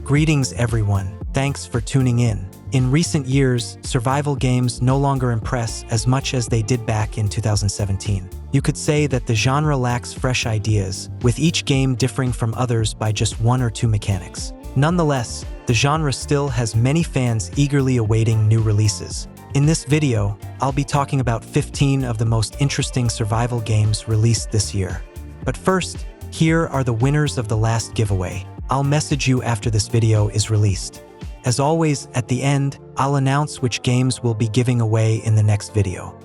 Greetings everyone, thanks for tuning in. In recent years, survival games no longer impress as much as they did back in 2017. You could say that the genre lacks fresh ideas, with each game differing from others by just one or two mechanics. Nonetheless, the genre still has many fans eagerly awaiting new releases. In this video, I'll be talking about 15 of the most interesting survival games released this year. But first, here are the winners of the last giveaway. I'll message you after this video is released. As always, at the end, I'll announce which games we'll be giving away in the next video.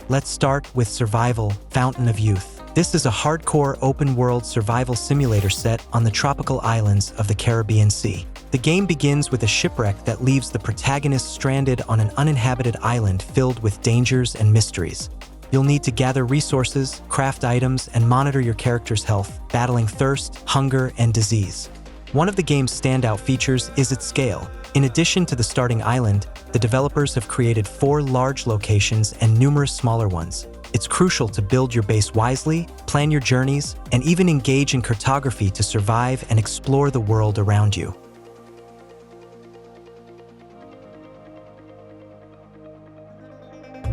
Let's start with Survival: Fountain of Youth. This is a hardcore open-world survival simulator set on the tropical islands of the Caribbean Sea. The game begins with a shipwreck that leaves the protagonist stranded on an uninhabited island filled with dangers and mysteries. You'll need to gather resources, craft items, and monitor your character's health, battling thirst, hunger, and disease. One of the game's standout features is its scale. In addition to the starting island, the developers have created 4 large locations and numerous smaller ones. It's crucial to build your base wisely, plan your journeys, and even engage in cartography to survive and explore the world around you.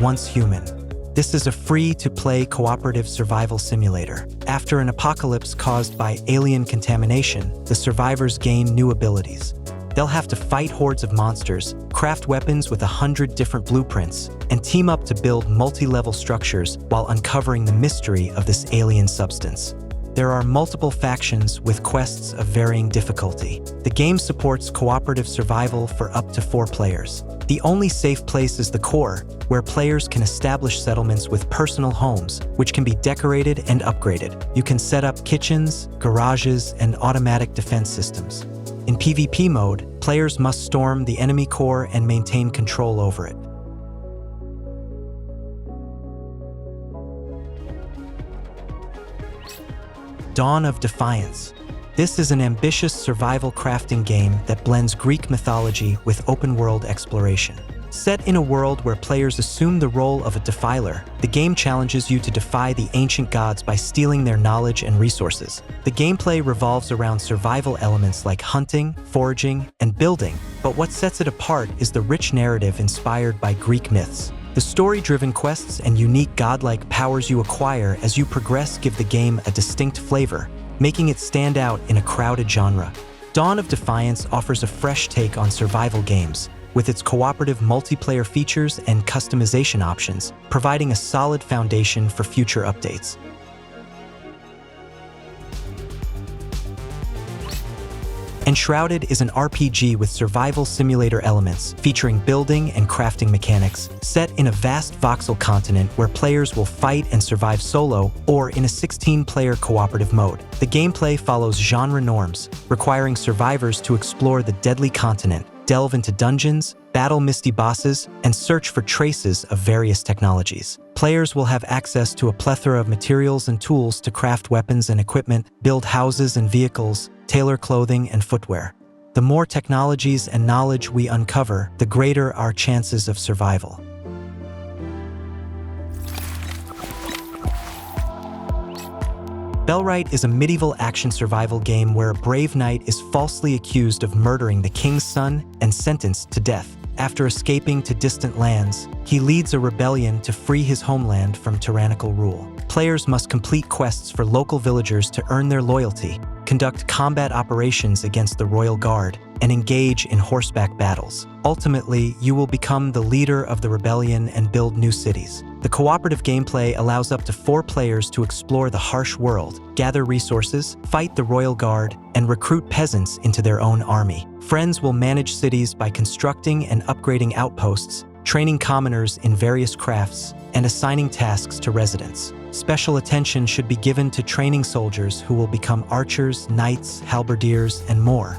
Once Human. This is a free-to-play cooperative survival simulator. After an apocalypse caused by alien contamination, the survivors gain new abilities. They'll have to fight hordes of monsters, craft weapons with 100 different blueprints, and team up to build multi-level structures while uncovering the mystery of this alien substance. There are multiple factions with quests of varying difficulty. The game supports cooperative survival for up to 4 players. The only safe place is the core, where players can establish settlements with personal homes, which can be decorated and upgraded. You can set up kitchens, garages, and automatic defense systems. In PvP mode, players must storm the enemy core and maintain control over it. Dawn of Defiance. This is an ambitious survival crafting game that blends Greek mythology with open-world exploration. Set in a world where players assume the role of a defiler, the game challenges you to defy the ancient gods by stealing their knowledge and resources. The gameplay revolves around survival elements like hunting, foraging, and building, but what sets it apart is the rich narrative inspired by Greek myths. The story-driven quests and unique godlike powers you acquire as you progress give the game a distinct flavor, making it stand out in a crowded genre. Dawn of Defiance offers a fresh take on survival games, with its cooperative multiplayer features and customization options, providing a solid foundation for future updates. Enshrouded is an RPG with survival simulator elements, featuring building and crafting mechanics, set in a vast voxel continent where players will fight and survive solo or in a 16-player cooperative mode. The gameplay follows genre norms, requiring survivors to explore the deadly continent, delve into dungeons, battle misty bosses, and search for traces of various technologies. Players will have access to a plethora of materials and tools to craft weapons and equipment, build houses and vehicles, tailor clothing and footwear. The more technologies and knowledge we uncover, the greater our chances of survival. Bellwright is a medieval action survival game where a brave knight is falsely accused of murdering the king's son and sentenced to death. After escaping to distant lands, he leads a rebellion to free his homeland from tyrannical rule. Players must complete quests for local villagers to earn their loyalty, conduct combat operations against the royal guard, and engage in horseback battles. Ultimately, you will become the leader of the rebellion and build new cities. The cooperative gameplay allows up to 4 players to explore the harsh world, gather resources, fight the royal guard, and recruit peasants into their own army. Friends will manage cities by constructing and upgrading outposts, training commoners in various crafts, and assigning tasks to residents. Special attention should be given to training soldiers who will become archers, knights, halberdiers, and more.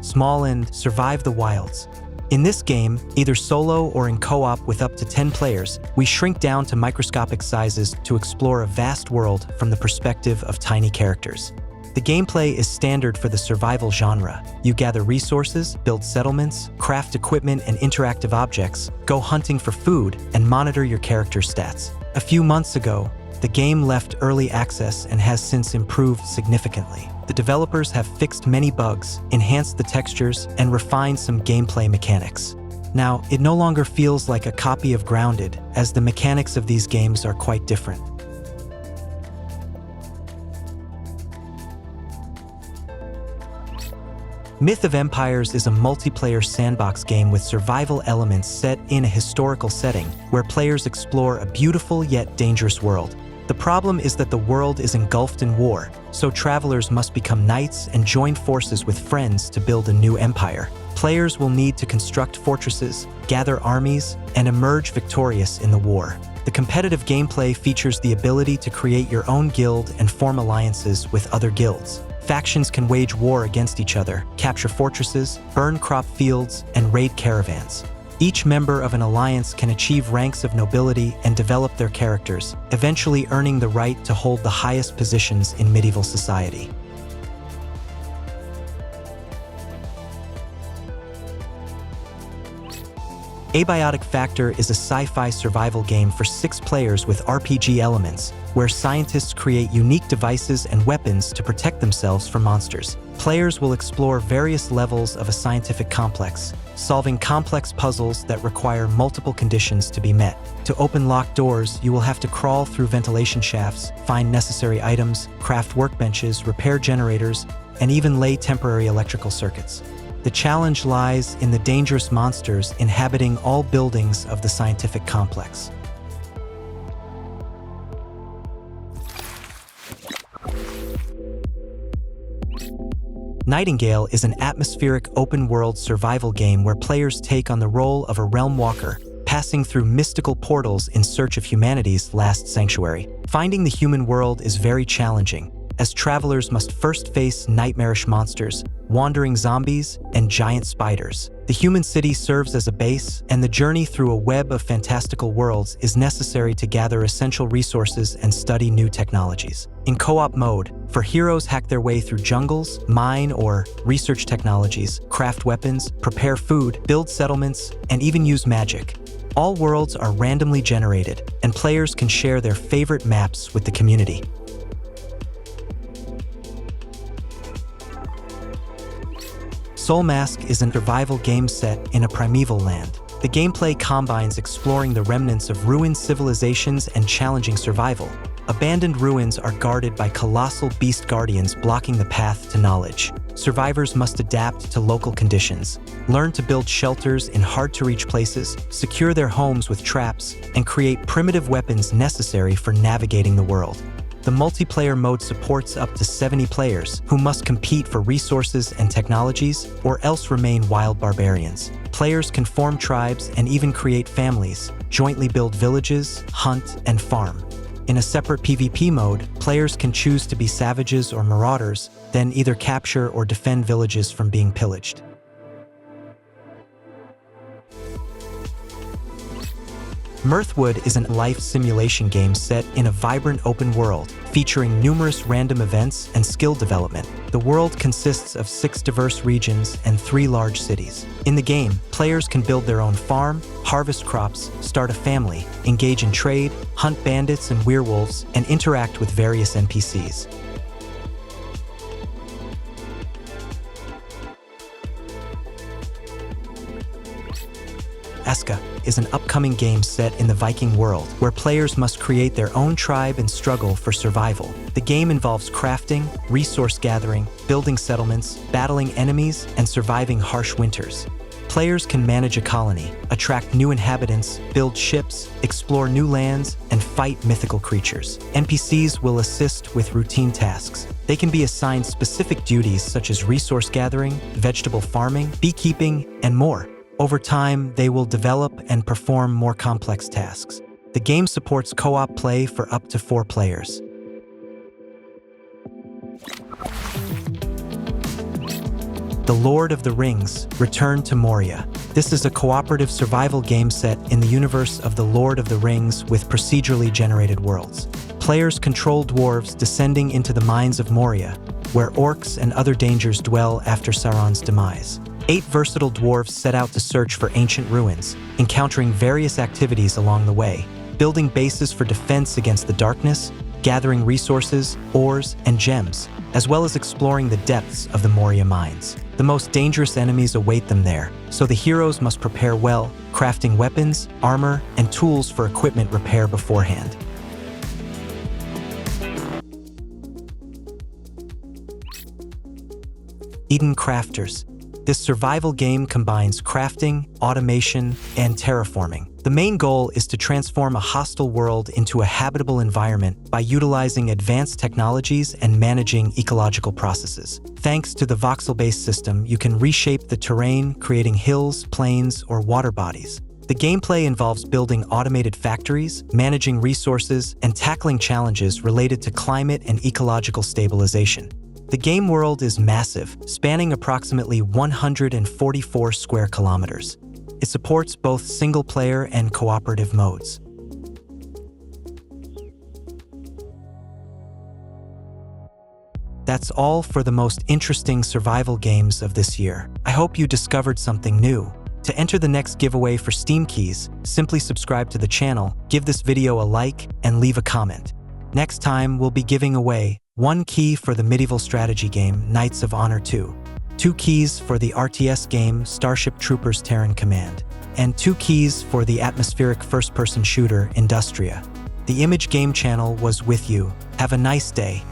Smalland: Survive the Wilds. In this game, either solo or in co-op with up to 10 players, we shrink down to microscopic sizes to explore a vast world from the perspective of tiny characters. The gameplay is standard for the survival genre. You gather resources, build settlements, craft equipment and interactive objects, go hunting for food, and monitor your character's stats. A few months ago, the game left early access and has since improved significantly. The developers have fixed many bugs, enhanced the textures, and refined some gameplay mechanics. Now, it no longer feels like a copy of Grounded, as the mechanics of these games are quite different. Myth of Empires is a multiplayer sandbox game with survival elements set in a historical setting, where players explore a beautiful yet dangerous world. The problem is that the world is engulfed in war, so travelers must become knights and join forces with friends to build a new empire. Players will need to construct fortresses, gather armies, and emerge victorious in the war. The competitive gameplay features the ability to create your own guild and form alliances with other guilds. Factions can wage war against each other, capture fortresses, burn crop fields, and raid caravans. Each member of an alliance can achieve ranks of nobility and develop their characters, eventually earning the right to hold the highest positions in medieval society. Abiotic Factor is a sci-fi survival game for 6 players with RPG elements, where scientists create unique devices and weapons to protect themselves from monsters. Players will explore various levels of a scientific complex, solving complex puzzles that require multiple conditions to be met. To open locked doors, you will have to crawl through ventilation shafts, find necessary items, craft workbenches, repair generators, and even lay temporary electrical circuits. The challenge lies in the dangerous monsters inhabiting all buildings of the scientific complex. Nightingale is an atmospheric open-world survival game where players take on the role of a realm walker, passing through mystical portals in search of humanity's last sanctuary. Finding the human world is very challenging, as travelers must first face nightmarish monsters, wandering zombies, and giant spiders. The human city serves as a base, and the journey through a web of fantastical worlds is necessary to gather essential resources and study new technologies. In co-op mode, for heroes hack their way through jungles, mine or research technologies, craft weapons, prepare food, build settlements, and even use magic. All worlds are randomly generated, and players can share their favorite maps with the community. Soulmask is a survival game set in a primeval land. The gameplay combines exploring the remnants of ruined civilizations and challenging survival. Abandoned ruins are guarded by colossal beast guardians blocking the path to knowledge. Survivors must adapt to local conditions, learn to build shelters in hard-to-reach places, secure their homes with traps, and create primitive weapons necessary for navigating the world. The multiplayer mode supports up to 70 players, who must compete for resources and technologies, or else remain wild barbarians. Players can form tribes and even create families, jointly build villages, hunt, and farm. In a separate PvP mode, players can choose to be savages or marauders, then either capture or defend villages from being pillaged. Mirthwood is a life simulation game set in a vibrant open world, featuring numerous random events and skill development. The world consists of 6 diverse regions and 3 large cities. In the game, players can build their own farm, harvest crops, start a family, engage in trade, hunt bandits and werewolves, and interact with various NPCs. ASKA is an upcoming game set in the Viking world, where players must create their own tribe and struggle for survival. The game involves crafting, resource gathering, building settlements, battling enemies, and surviving harsh winters. Players can manage a colony, attract new inhabitants, build ships, explore new lands, and fight mythical creatures. NPCs will assist with routine tasks. They can be assigned specific duties such as resource gathering, vegetable farming, beekeeping, and more. Over time, they will develop and perform more complex tasks. The game supports co-op play for up to 4 players. The Lord of the Rings: Return to Moria. This is a cooperative survival game set in the universe of The Lord of the Rings with procedurally generated worlds. Players control dwarves descending into the mines of Moria, where orcs and other dangers dwell after Sauron's demise. 8 versatile dwarves set out to search for ancient ruins, encountering various activities along the way, building bases for defense against the darkness, gathering resources, ores, and gems, as well as exploring the depths of the Moria mines. The most dangerous enemies await them there, so the heroes must prepare well, crafting weapons, armor, and tools for equipment repair beforehand. Eden Crafters. This survival game combines crafting, automation, and terraforming. The main goal is to transform a hostile world into a habitable environment by utilizing advanced technologies and managing ecological processes. Thanks to the voxel-based system, you can reshape the terrain, creating hills, plains, or water bodies. The gameplay involves building automated factories, managing resources, and tackling challenges related to climate and ecological stabilization. The game world is massive, spanning approximately 144 square kilometers. It supports both single-player and cooperative modes. That's all for the most interesting survival games of this year. I hope you discovered something new. To enter the next giveaway for Steam keys, simply subscribe to the channel, give this video a like, and leave a comment. Next time, we'll be giving away 1 key for the medieval strategy game Knights of Honor 2, 2 keys for the RTS game Starship Troopers Terran Command, and 2 keys for the atmospheric first-person shooter Industria. The Image Game channel was with you. Have a nice day.